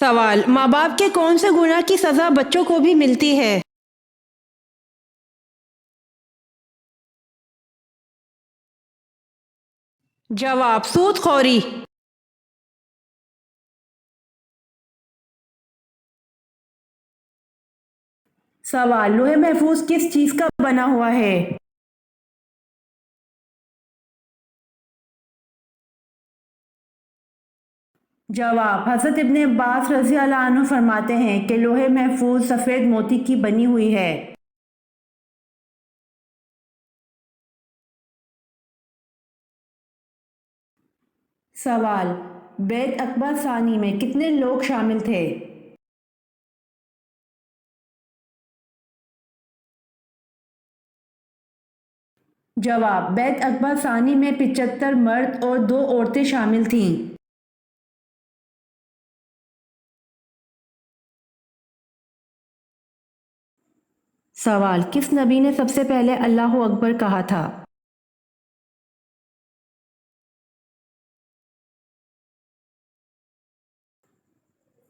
سوال: ماں باپ کے کون سے گناہ کی سزا بچوں کو بھی ملتی ہے؟ جواب: سود خوری۔ سوال: لوح محفوظ کس چیز کا بنا ہوا ہے؟ جواب: حضرت ابن عباس رضی اللہ عنہ فرماتے ہیں کہ لوح محفوظ سفید موتی کی بنی ہوئی ہے۔ سوال: بیعت عقبہ ثانی میں کتنے لوگ شامل تھے؟ جواب: بیعت عقبہ ثانی میں 75 مرد اور 2 عورتیں شامل تھیں۔ سوال: کس نبی نے سب سے پہلے اللہ اکبر کہا تھا؟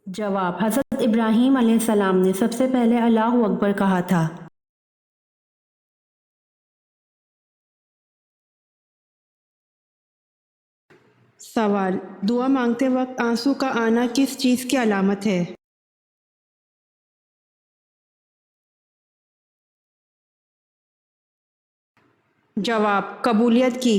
جواب: حضرت ابراہیم علیہ السلام نے سب سے پہلے اللہ اکبر کہا تھا۔ سوال: دعا مانگتے وقت آنسو کا آنا کس چیز کی علامت ہے؟ جواب: قبولیت کی۔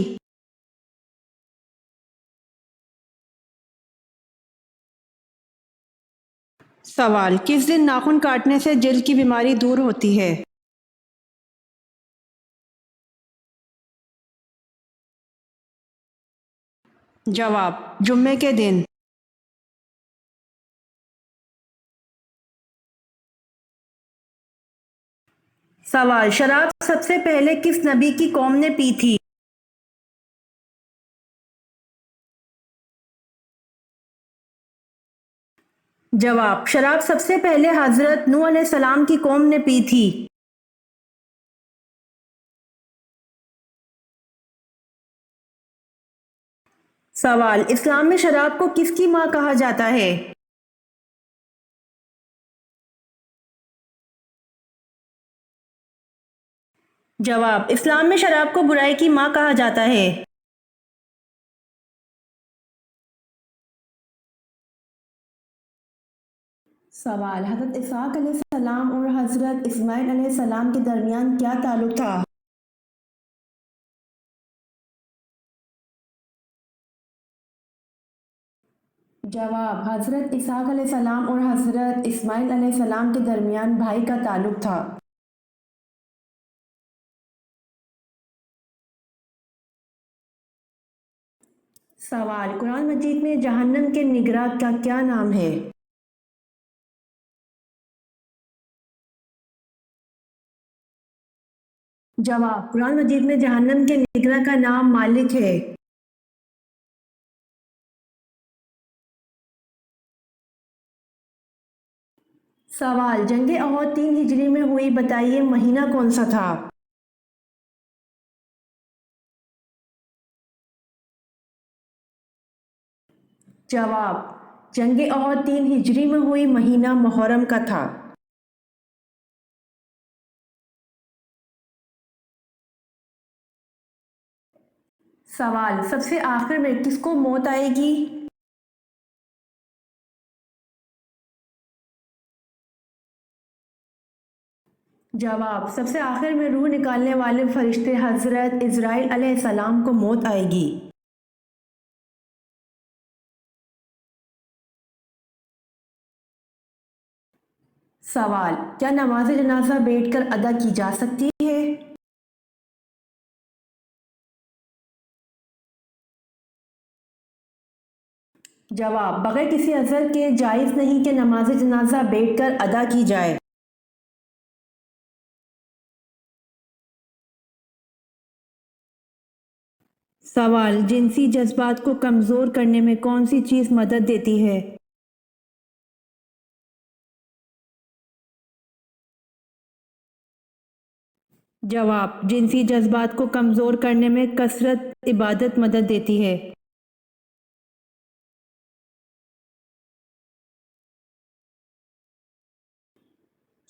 سوال: کس دن ناخن کاٹنے سے جلد کی بیماری دور ہوتی ہے؟ جواب: جمعے کے دن۔ سوال: شراب سب سے پہلے کس نبی کی قوم نے پی تھی؟ جواب: شراب سب سے پہلے حضرت نوح علیہ السلام کی قوم نے پی تھی۔ سوال: اسلام میں شراب کو کس کی ماں کہا جاتا ہے؟ جواب: اسلام میں شراب کو برائی کی ماں کہا جاتا ہے۔ سوال: حضرت اسحاق علیہ السلام اور حضرت اسماعیل علیہ السلام کے درمیان کیا تعلق تھا؟ جواب: حضرت اسحاق علیہ السلام اور حضرت اسماعیل علیہ السلام کے درمیان بھائی کا تعلق تھا۔ سوال: قرآن مجید میں جہنم کے نگراں کا کیا نام ہے؟ جواب: قرآن مجید میں جہنم کے نگراں کا نام مالک ہے۔ سوال: جنگ احد 3 ہجری میں ہوئی، بتائیے مہینہ کون سا تھا؟ جواب: جنگ احد 3 ہجری میں ہوئی، مہینہ محرم کا تھا۔ سوال: سب سے آخر میں کس کو موت آئے گی؟ جواب: سب سے آخر میں روح نکالنے والے فرشتے حضرت عزرائیل علیہ السلام کو موت آئے گی۔ سوال: کیا نماز جنازہ بیٹھ کر ادا کی جا سکتی ہے؟ جواب: بغیر کسی عذر کے جائز نہیں کہ نماز جنازہ بیٹھ کر ادا کی جائے۔ سوال: جنسی جذبات کو کمزور کرنے میں کون سی چیز مدد دیتی ہے؟ جواب: جنسی جذبات کو کمزور کرنے میں کثرت عبادت مدد دیتی ہے۔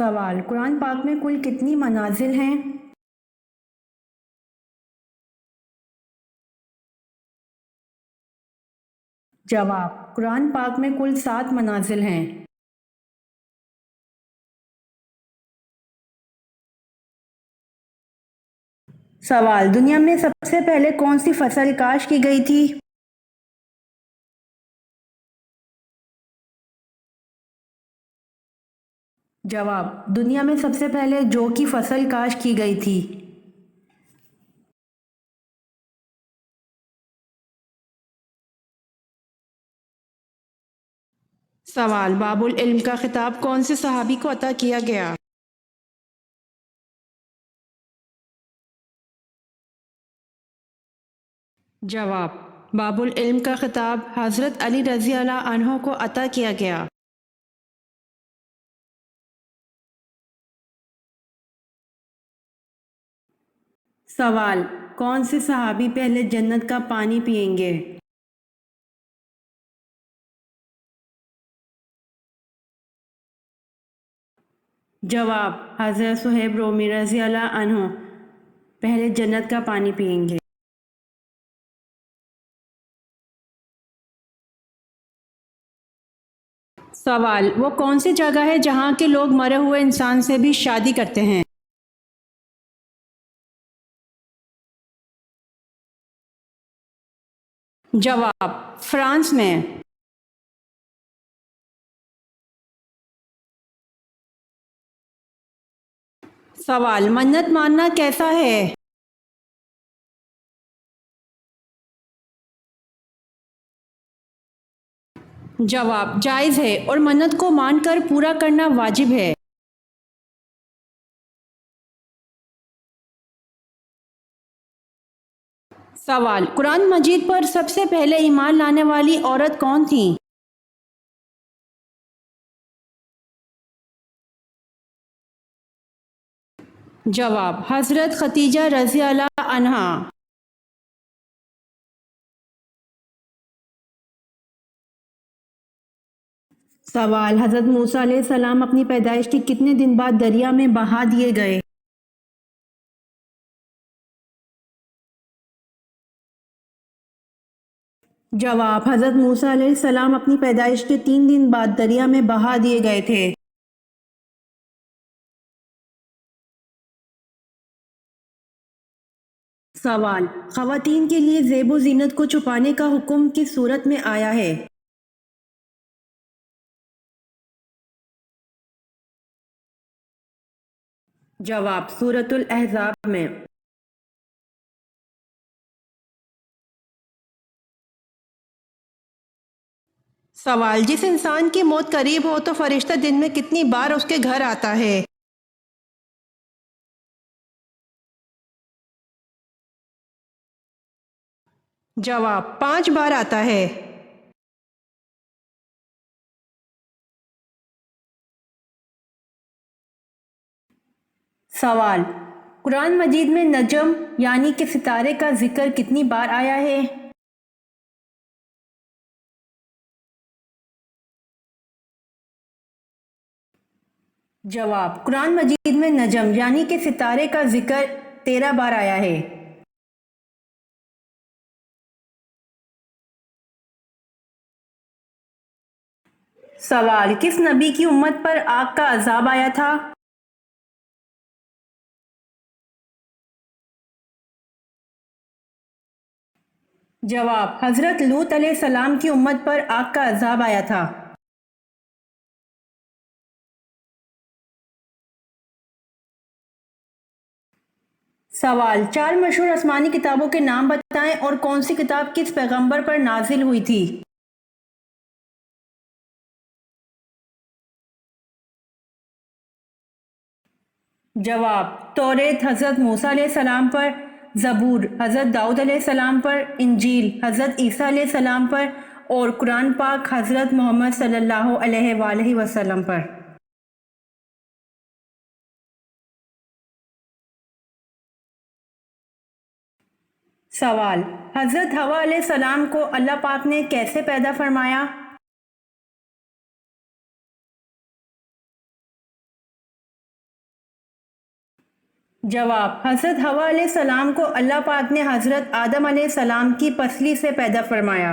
سوال: قرآن پاک میں کل کتنی منازل ہیں؟ جواب: قرآن پاک میں کل 7 منازل ہیں۔ سوال: دنیا میں سب سے پہلے کون سی فصل کاشت کی گئی تھی؟ جواب: دنیا میں سب سے پہلے جو کی فصل کاشت کی گئی تھی۔ سوال: باب العلم کا خطاب کون سے صحابی کو عطا کیا گیا؟ جواب: باب العلم کا خطاب حضرت علی رضی اللہ عنہ کو عطا کیا گیا۔ سوال: کون سے صحابی پہلے جنت کا پانی پئیں گے؟ جواب: حضرت صہیب رومی رضی اللہ عنہ پہلے جنت کا پانی پئیں گے۔ سوال: وہ کون سی جگہ ہے جہاں کے لوگ مرے ہوئے انسان سے بھی شادی کرتے ہیں؟ جواب: فرانس میں۔ سوال: منت ماننا کیسا ہے؟ جواب: جائز ہے اور منت کو مان کر پورا کرنا واجب ہے۔ سوال: قرآن مجید پر سب سے پہلے ایمان لانے والی عورت کون تھیں؟ جواب: حضرت خدیجہ رضی اللہ عنہا۔ سوال: حضرت موسیٰ علیہ السلام اپنی پیدائش کے کتنے دن بعد دریا میں بہا دیے گئے؟ جواب: حضرت موسیٰ علیہ السلام اپنی پیدائش کے 3 دن بعد دریا میں بہا دیے گئے تھے۔ سوال: خواتین کے لیے زیب و زینت کو چھپانے کا حکم کس صورت میں آیا ہے؟ جواب: سورۃ الاحزاب میں۔ سوال: جس انسان کی موت قریب ہو تو فرشتہ دن میں کتنی بار اس کے گھر آتا ہے؟ جواب: 5 بار آتا ہے۔ سوال: قرآن مجید میں نجم یعنی کہ ستارے کا ذکر کتنی بار آیا ہے؟ جواب: قرآن مجید میں نجم یعنی کہ ستارے کا ذکر 13 بار آیا ہے۔ سوال: کس نبی کی امت پر آگ کا عذاب آیا تھا؟ جواب: حضرت لوط علیہ السلام کی امت پر آگ کا عذاب آیا تھا۔ سوال: 4 مشہور آسمانی کتابوں کے نام بتائیں اور کون سی کتاب کس پیغمبر پر نازل ہوئی تھی؟ جواب: توریت حضرت موسیٰ علیہ السلام پر، زبور حضرت داؤد علیہ السلام پر، انجیل حضرت عیسیٰ علیہ السلام پر اور قرآن پاک حضرت محمد صلی اللہ علیہ وآلہ وسلم پر۔ سوال: حضرت حوا علیہ السلام کو اللہ پاک نے کیسے پیدا فرمایا؟ جواب: حضرت حوا علیہ السلام کو اللہ پاک نے حضرت آدم علیہ السلام کی پسلی سے پیدا فرمایا۔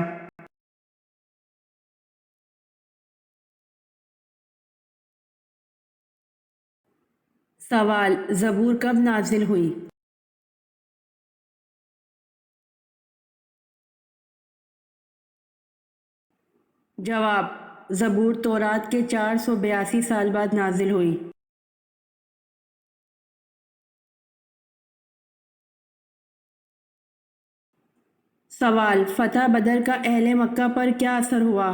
سوال: زبور کب نازل ہوئی؟ جواب: زبور تورات کے 482 سال بعد نازل ہوئی۔ سوال: فتح بدر کا اہل مکہ پر کیا اثر ہوا؟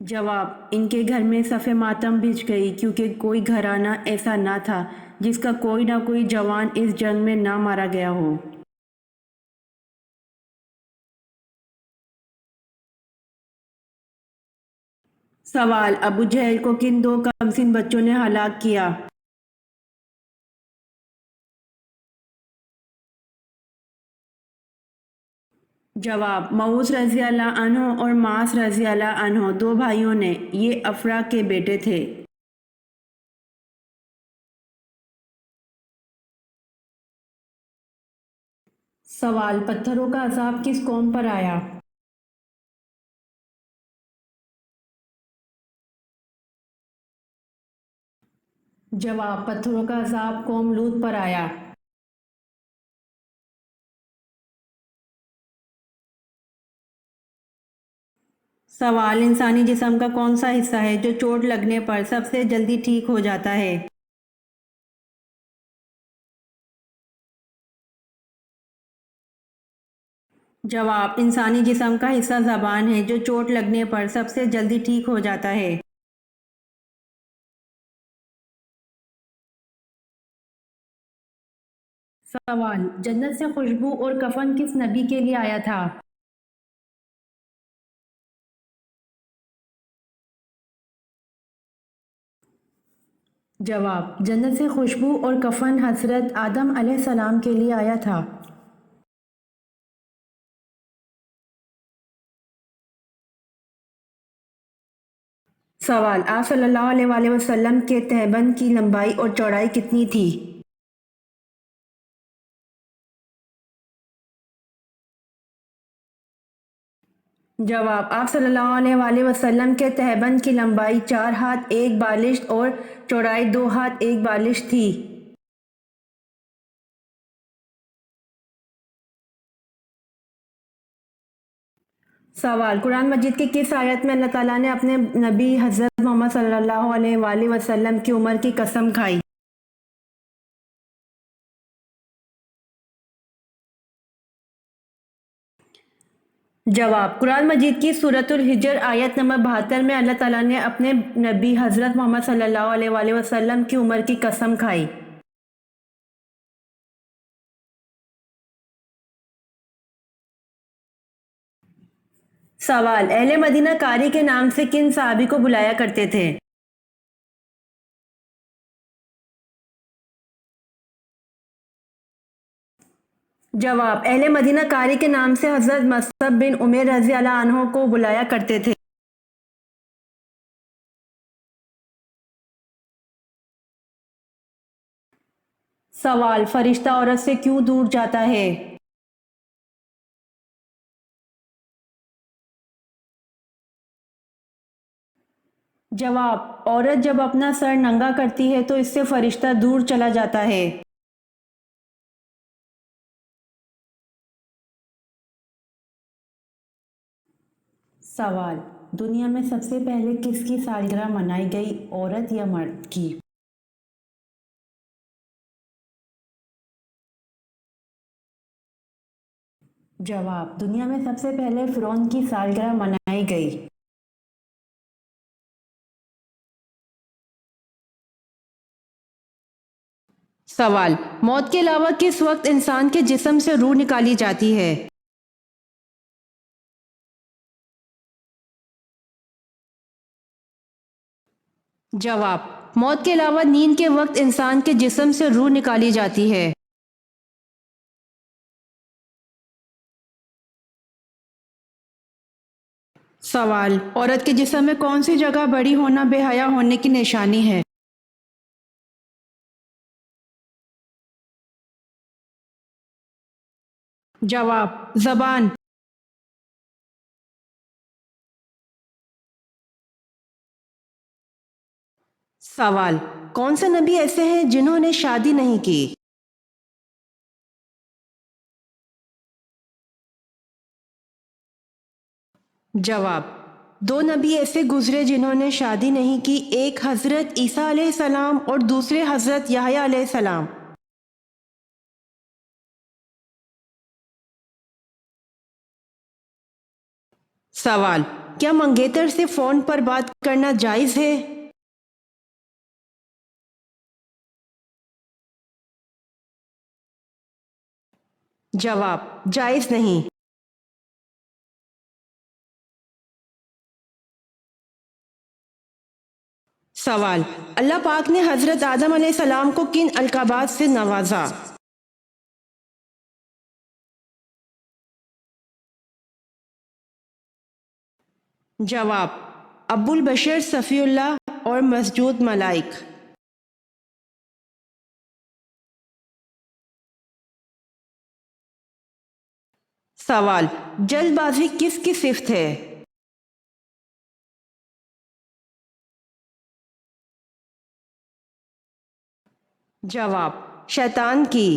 جواب: ان کے گھر میں صف ماتم بچھ گئی، کیونکہ کوئی گھرانہ ایسا نہ تھا جس کا کوئی نہ کوئی جوان اس جنگ میں نہ مارا گیا ہو۔ سوال: ابو جہل کو کن دو کمسن بچوں نے ہلاک کیا؟ جواب: موس رضی اللہ عنہ اور معاص رضی اللہ عنہ، دو بھائیوں نے، یہ افرا کے بیٹے تھے۔ سوال: پتھروں کا عذاب کس قوم پر آیا؟ جواب: پتھروں کا عذاب قوم لوط پر آیا۔ سوال: انسانی جسم کا کون سا حصہ ہے جو چوٹ لگنے پر سب سے جلدی ٹھیک ہو جاتا ہے؟ جواب: انسانی جسم کا حصہ زبان ہے جو چوٹ لگنے پر سب سے جلدی ٹھیک ہو جاتا ہے۔ سوال: جنت سے خوشبو اور کفن کس نبی کے لیے آیا تھا؟ جواب: جنت سے خوشبو اور کفن حضرت آدم علیہ السلام کے لیے آیا تھا۔ سوال: آپ صلی اللہ علیہ وآلہ وسلم کے تہبند کی لمبائی اور چوڑائی کتنی تھی؟ جواب: آپ صلی اللہ علیہ وآلہ وسلم کے تہبند کی لمبائی 4 ہاتھ 1 بالشت اور چوڑائی 2 ہاتھ 1 بالشت تھی۔ سوال: قرآن مجید کی کس آیت میں اللہ تعالیٰ نے اپنے نبی حضرت محمد صلی اللہ علیہ وآلہ وسلم کی عمر کی قسم کھائی؟ جواب: قرآن مجید کی سورۃ الحجر آیت نمبر 72 میں اللہ تعالیٰ نے اپنے نبی حضرت محمد صلی اللہ علیہ وآلہ وسلم کی عمر کی قسم کھائی۔ سوال: اہل مدینہ قاری کے نام سے کن صحابی کو بلایا کرتے تھے؟ جواب: اہل مدینہ قاری کے نام سے حضرت مصعب بن عمیر رضی اللہ عنہ کو بلایا کرتے تھے۔ سوال: فرشتہ عورت سے کیوں دور جاتا ہے؟ جواب: عورت جب اپنا سر ننگا کرتی ہے تو اس سے فرشتہ دور چلا جاتا ہے۔ سوال: دنیا میں سب سے پہلے کس کی سالگرہ منائی گئی، عورت یا مرد کی؟ جواب: دنیا میں سب سے پہلے فرعون کی سالگرہ منائی گئی۔ سوال: موت کے علاوہ کس وقت انسان کے جسم سے روح نکالی جاتی ہے؟ جواب: موت کے علاوہ نیند کے وقت انسان کے جسم سے روح نکالی جاتی ہے۔ سوال: عورت کے جسم میں کون سی جگہ بڑی ہونا بے حیا ہونے کی نشانی ہے؟ جواب: زبان۔ سوال: کون سے نبی ایسے ہیں جنہوں نے شادی نہیں کی؟ جواب: دو نبی ایسے گزرے جنہوں نے شادی نہیں کی، ایک حضرت عیسیٰ علیہ السلام اور دوسرے حضرت یحییٰ علیہ السلام۔ سوال: کیا منگیتر سے فون پر بات کرنا جائز ہے؟ جواب: جائز نہیں۔ سوال: اللہ پاک نے حضرت آدم علیہ السلام کو کن القابات سے نوازا؟ جواب: ابو البشر، صفی اللہ اور مسجود ملائک۔ سوال: جلد بازی کس کی صفت ہے؟ جواب: شیطان کی۔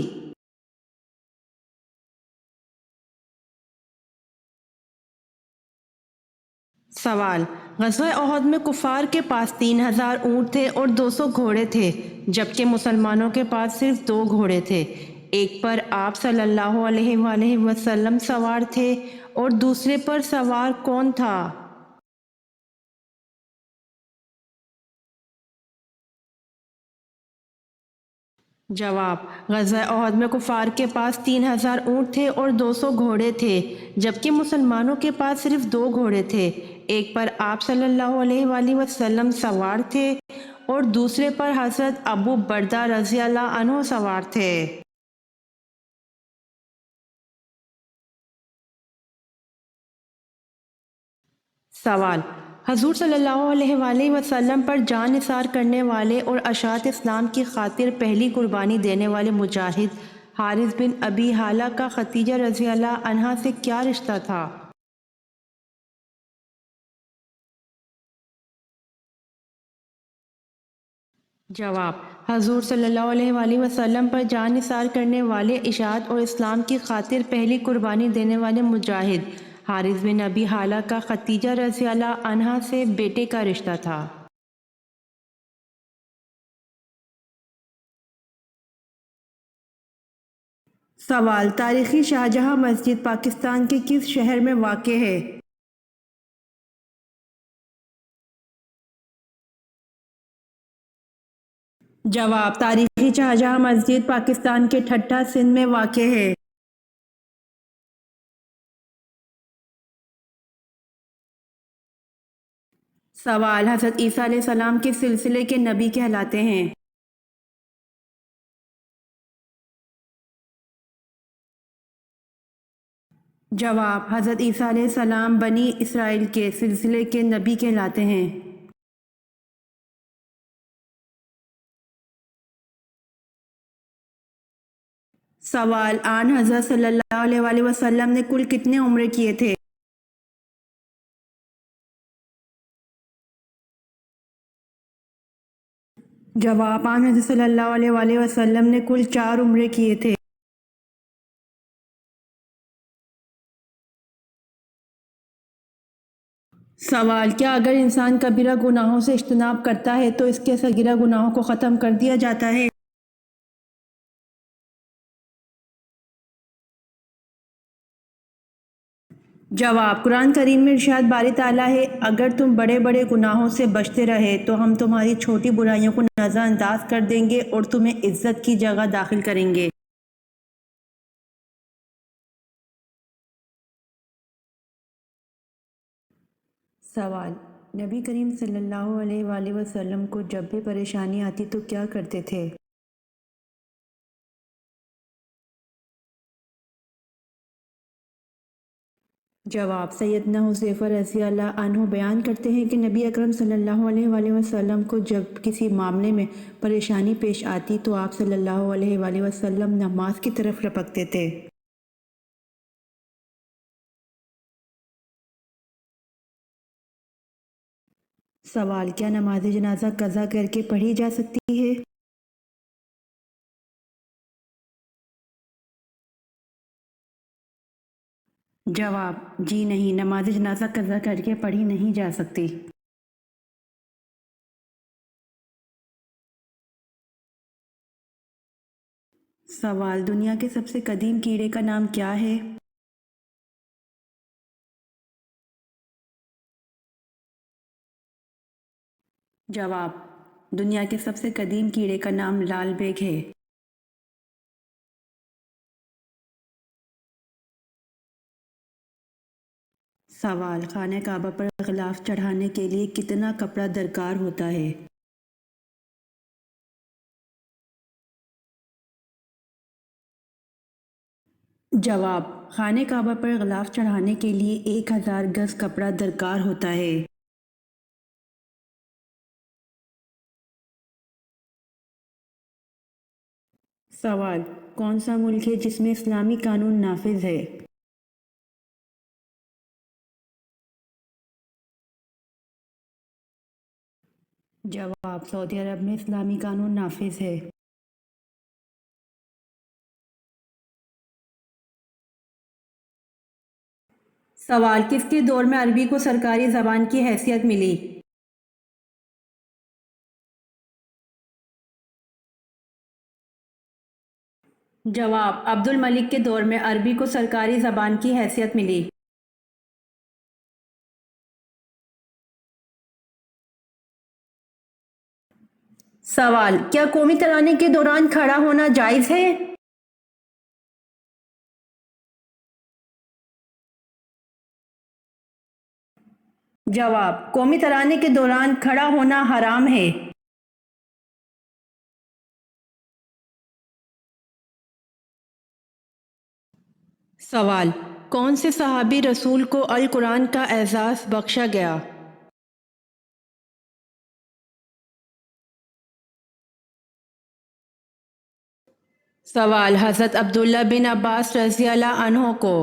سوال: غزوہ احد میں کفار کے پاس 3000 اونٹ تھے اور 200 گھوڑے تھے، جبکہ مسلمانوں کے پاس صرف 2 گھوڑے تھے۔ ایک پر آپ صلی اللہ علیہ وآلہ وسلم سوار تھے اور دوسرے پر سوار کون تھا؟ جواب: غزوہ احد میں کفار کے پاس 3000 اونٹ تھے اور 200 گھوڑے تھے، جبکہ مسلمانوں کے پاس صرف 2 گھوڑے تھے۔ ایک پر آپ صلی اللہ علیہ وآلہ وسلم سوار تھے اور دوسرے پر حضرت ابو بردہ رضی اللہ عنہ سوار تھے۔ سوال: حضور صلی اللہ علیہ وآلہ وسلم پر جان نثار کرنے والے اور اشاعت اسلام کی خاطر پہلی قربانی دینے والے مجاہد حارث بن ابی حالہ کا خدیجہ رضی اللہ عنہا سے کیا رشتہ تھا؟ جواب: حضور صلی اللہ علیہ وآلہ وسلم پر جان نثار کرنے والے، اشاعت اور اسلام کی خاطر پہلی قربانی دینے والے مجاہد حارث بن ابی حالہ کا خدیجہ رضی اللہ عنہا سے بیٹے کا رشتہ تھا۔ سوال: تاریخی شاہجہاں مسجد پاکستان کے کس شہر میں واقع ہے؟ جواب: تاریخی شاہجہاں مسجد پاکستان کے ٹھٹھہ سندھ میں واقع ہے۔ سوال: حضرت عیسیٰ علیہ السلام کس سلسلے کے نبی کہلاتے ہیں؟ جواب: حضرت عیسیٰ علیہ السلام بنی اسرائیل کے سلسلے کے نبی کہلاتے ہیں۔ سوال: آن حضرت صلی اللہ علیہ وآلہ وسلم نے کل کتنے عمرے کیے تھے؟ جواب: آن حضرت صلی اللہ علیہ وآلہ وسلم نے کل 4 عمرے کیے تھے۔ سوال: کیا اگر انسان کبیرہ گناہوں سے اجتناب کرتا ہے تو اس کے صغیرہ گناہوں کو ختم کر دیا جاتا ہے؟ جواب: قرآن کریم میں ارشاد باری تعالیٰ ہے، اگر تم بڑے بڑے گناہوں سے بچتے رہے تو ہم تمہاری چھوٹی برائیوں کو نظر انداز کر دیں گے اور تمہیں عزت کی جگہ داخل کریں گے۔ سوال: نبی کریم صلی اللہ علیہ وآلہ وسلم کو جب بھی پریشانی آتی تو کیا کرتے تھے؟ جواب: سیدنا حذیفہ رضی اللہ عنہ بیان کرتے ہیں کہ نبی اکرم صلی اللہ علیہ وآلہ وسلم کو جب کسی معاملے میں پریشانی پیش آتی تو آپ صلی اللہ علیہ وآلہ وسلم نماز کی طرف لپکتے تھے۔ سوال: کیا نماز جنازہ قضا کر کے پڑھی جا سکتی ہے؟ جواب: جی نہیں، نماز جنازہ قضا کر کے پڑھی نہیں جا سکتی۔ سوال: دنیا کے سب سے قدیم کیڑے کا نام کیا ہے؟ جواب: دنیا کے سب سے قدیم کیڑے کا نام لال بیگ ہے۔ سوال: خانہ کعبہ پر غلاف چڑھانے کے لیے کتنا کپڑا درکار ہوتا ہے؟ جواب: خانہ کعبہ پر غلاف چڑھانے کے لیے 1000 گز کپڑا درکار ہوتا ہے۔ سوال: کون سا ملک ہے جس میں اسلامی قانون نافذ ہے؟ جواب: سعودی عرب میں اسلامی قانون نافذ ہے۔ سوال: کس کے دور میں عربی کو سرکاری زبان کی حیثیت ملی؟ جواب: عبد الملک کے دور میں عربی کو سرکاری زبان کی حیثیت ملی۔ سوال: کیا قومی ترانے کے دوران کھڑا ہونا جائز ہے؟ جواب: قومی ترانے کے دوران کھڑا ہونا حرام ہے۔ سوال: کون سے صحابی رسول کو القرآن کا اعزاز بخشا گیا؟ سوال: حضرت عبداللہ بن عباس رضی اللہ عنہ کو۔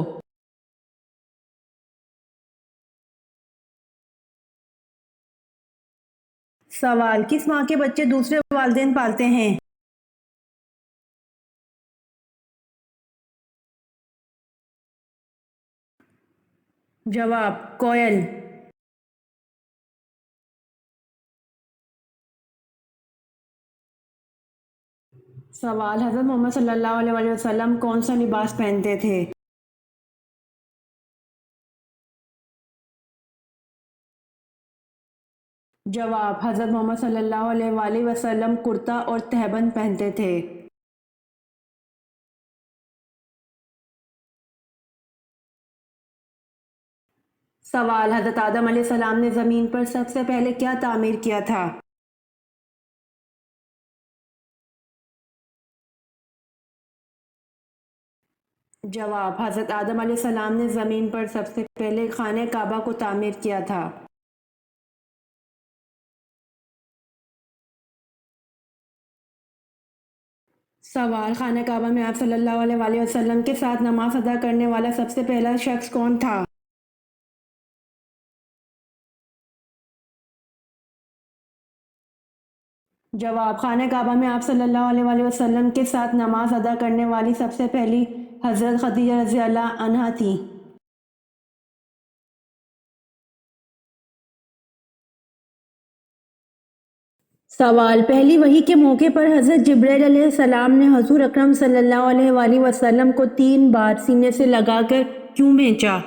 سوال: کس ماں کے بچے دوسرے والدین پالتے ہیں؟ جواب: کوئل۔ سوال: حضرت محمد صلی اللہ علیہ وآلہ وسلم کون سا لباس پہنتے تھے؟ جواب: حضرت محمد صلی اللہ علیہ وآلہ وسلم کرتا اور تہبند پہنتے تھے۔ سوال: حضرت آدم علیہ السلام نے زمین پر سب سے پہلے کیا تعمیر کیا تھا؟ جواب: حضرت آدم علیہ السلام نے زمین پر سب سے پہلے خانہ کعبہ کو تعمیر کیا تھا۔ سوال: خانہ کعبہ میں آپ صلی اللہ علیہ وآلہ وسلم کے ساتھ نماز ادا کرنے والا سب سے پہلا شخص کون تھا؟ جواب: خانہ کعبہ میں آپ صلی اللہ علیہ وآلہ وسلم کے ساتھ نماز ادا کرنے والی سب سے پہلی حضرت خدیجہ رضی اللہ عنہا تھیں۔ سوال: پہلی وحی کے موقع پر حضرت جبرائیل علیہ السلام نے حضور اکرم صلی اللہ علیہ وآلہ وسلم کو 3 بار سینے سے لگا کر کیوں بھیجا؟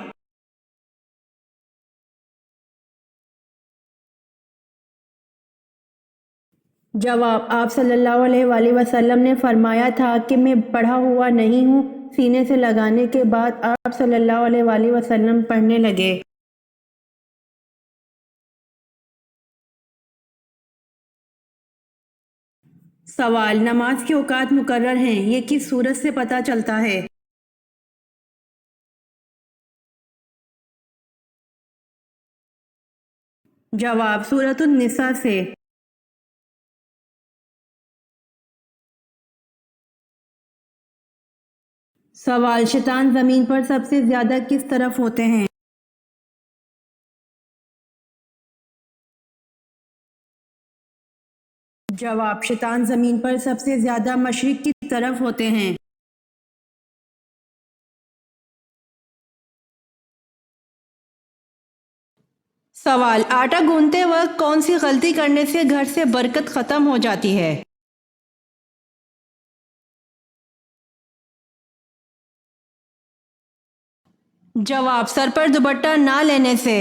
جواب: آپ صلی اللہ علیہ وآلہ وسلم نے فرمایا تھا کہ میں پڑھا ہوا نہیں ہوں۔ سینے سے لگانے کے بعد آپ صلی اللہ علیہ وآلہ وسلم پڑھنے لگے۔ سوال: نماز کے اوقات مقرر ہیں، یہ کس صورت سے پتہ چلتا ہے؟ جواب سورۃ النساء سے۔ سوال شیطان زمین پر سب سے زیادہ کس طرف ہوتے ہیں؟ جواب شیطان زمین پر سب سے زیادہ مشرق کی طرف ہوتے ہیں۔ سوال آٹا گوندتے وقت کون سی غلطی کرنے سے گھر سے برکت ختم ہو جاتی ہے؟ جواب سر پر دوپٹہ نہ لینے سے۔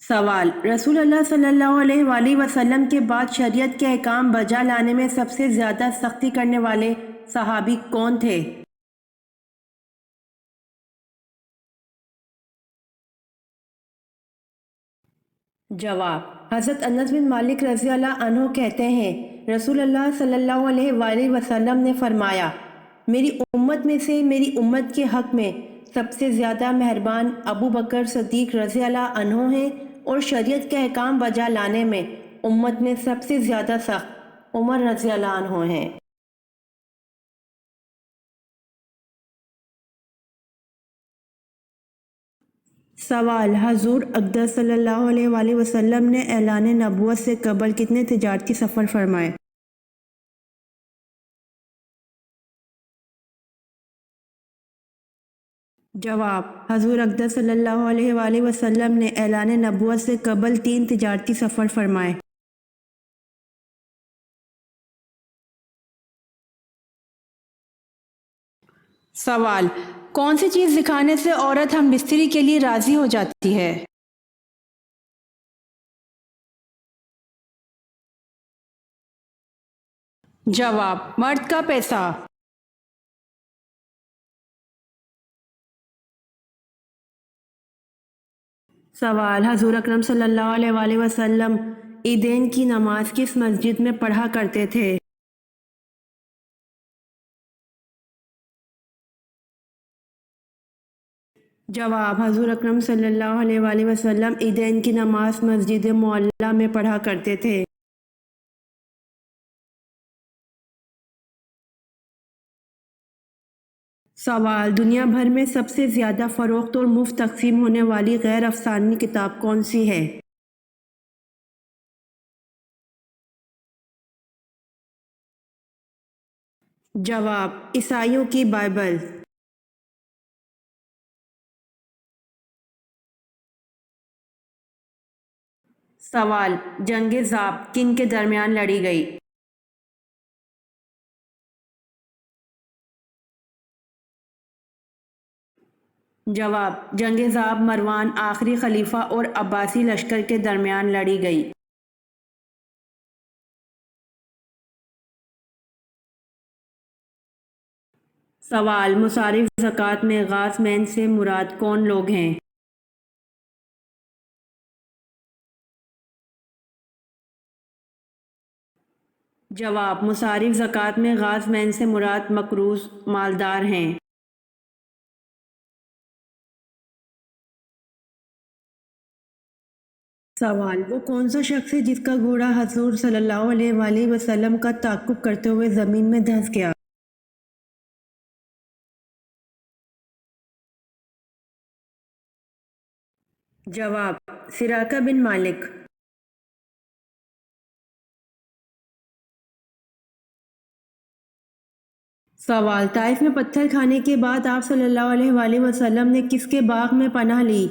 سوال رسول اللہ صلی اللہ علیہ وآلہ وسلم کے بعد شریعت کے احکام بجا لانے میں سب سے زیادہ سختی کرنے والے صحابی کون تھے؟ جواب حضرت انس بن مالک رضی اللہ عنہ کہتے ہیں رسول اللہ صلی اللہ علیہ وآلہ وسلم نے فرمایا میری امت میں سے میری امت کے حق میں سب سے زیادہ مہربان ابو بکر صدیق رضی اللہ عنہ ہیں اور شریعت کے احکام بجا لانے میں امت میں سب سے زیادہ سخت عمر رضی اللہ عنہ ہیں۔ سوال حضور اقدس صلی اللہ علیہ وآلہ وسلم نے اعلان نبوت سے قبل کتنے تجارتی سفر فرمائے؟ جواب حضور اقدس صلی اللہ علیہ وآلہ وسلم نے اعلان نبوت سے قبل 3 تجارتی سفر فرمائے۔ سوال کون سی چیز دکھانے سے عورت ہم بستری کے لیے راضی ہو جاتی ہے؟ جواب مرد کا پیسہ۔ سوال حضور اکرم صلی اللہ علیہ وآلہ وسلم عیدین کی نماز کس مسجد میں پڑھا کرتے تھے؟ جواب حضور اکرم صلی اللہ علیہ وآلہ وسلم عیدین کی نماز مسجد معلیٰ میں پڑھا کرتے تھے۔ سوال دنیا بھر میں سب سے زیادہ فروخت اور مفت تقسیم ہونے والی غیر افسانوی کتاب کون سی ہے؟ جواب عیسائیوں کی بائبل۔ سوال جنگ ضابط کن کے درمیان لڑی گئی؟ جواب جنگ ضابط مروان آخری خلیفہ اور عباسی لشکر کے درمیان لڑی گئی۔ سوال مصارف زکوٰۃ میں غاز مین سے مراد کون لوگ ہیں؟ جواب مصارف زکوٰۃ میں غاز مین سے مراد مقروض مالدار ہیں۔ سوال وہ کون سا شخص ہے جس کا گھوڑا حضور صلی اللہ علیہ وآلہ وسلم کا تعاقب کرتے ہوئے زمین میں دھنس گیا؟ جواب سراقہ بن مالک۔ سوال طائف میں پتھر کھانے کے بعد آپ صلی اللہ علیہ وآلہ وسلم نے کس کے باغ میں پناہ لی؟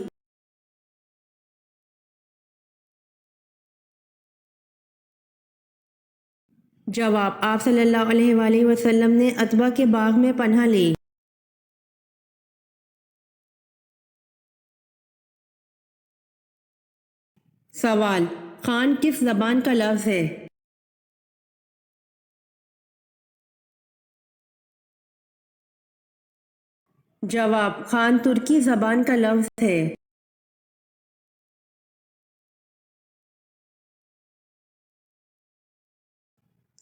جواب آپ صلی اللہ علیہ وآلہ وسلم نے عتبہ کے باغ میں پناہ لی۔ سوال خان کس زبان کا لفظ ہے؟ جواب خان ترکی زبان کا لفظ ہے۔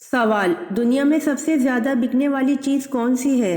سوال دنیا میں سب سے زیادہ بکنے والی چیز کون سی ہے؟